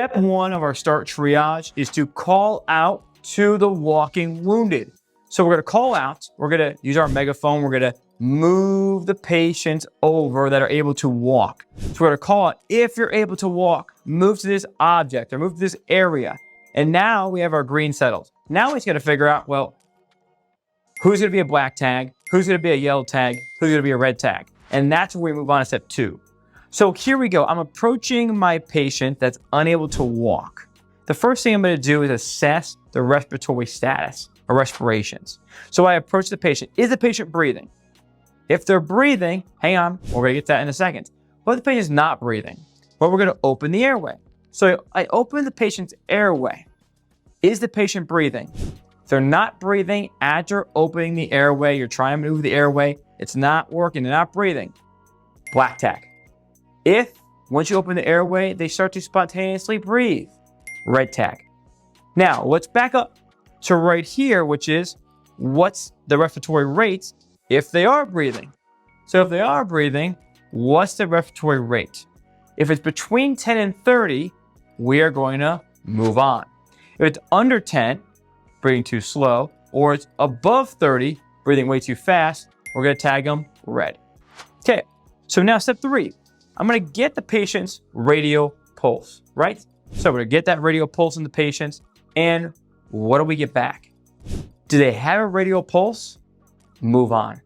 Step one of our START triage is to call out to the walking wounded. So we're going to call out, we're going to use our megaphone, we're going to move the patients over that are able to walk. So we're going to call out, if you're able to walk, move to this object or move to this area. And now we have our green settled. Now we just got to figure out, well, who's going to be a black tag, who's going to be a yellow tag, who's going to be a red tag. And that's where we move on to step two. So here we go. I'm approaching my patient that's unable to walk. The first thing I'm going to do is assess the respiratory status or respirations. So I approach the patient. Is the patient breathing? If they're breathing, hang on, we're going to get to that in a second. But if the patient's not breathing, well, we're going to open the airway. So I open the patient's airway. Is the patient breathing? If they're not breathing, as you're opening the airway, you're trying to move the airway, it's not working, they're not breathing, black tag. If, once you open the airway, they start to spontaneously breathe, red tag. Now, let's back up to right here, which is what's the respiratory rates if they are breathing. So if they are breathing, what's the respiratory rate? If it's between 10 and 30, we are going to move on. If it's under 10, breathing too slow, or it's above 30, breathing way too fast, we're going to tag them red. Okay, so now step three. I'm going to get the patient's radial pulse, right? So we're going to get that radial pulse in the patients, and what do we get back? Do they have a radial pulse? Move on.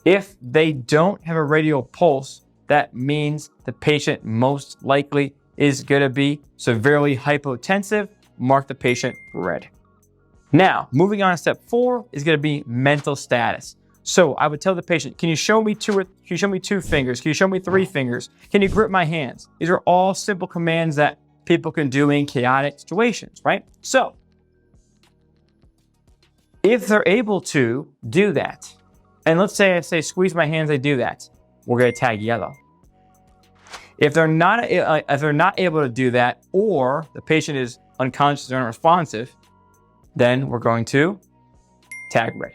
If they don't have a radial pulse, that means the patient most likely is going to be severely hypotensive. Mark the patient red. Now, moving on to step four is going to be mental status. So I would tell the patient, can you show me two fingers? Can you show me three fingers? Can you grip my hands? These are all simple commands that people can do in chaotic situations, right? So if they're able to do that, and let's say I say squeeze my hands, they do that, we're going to tag yellow. If they're not able to do that, or the patient is unconscious or unresponsive, then we're going to tag red.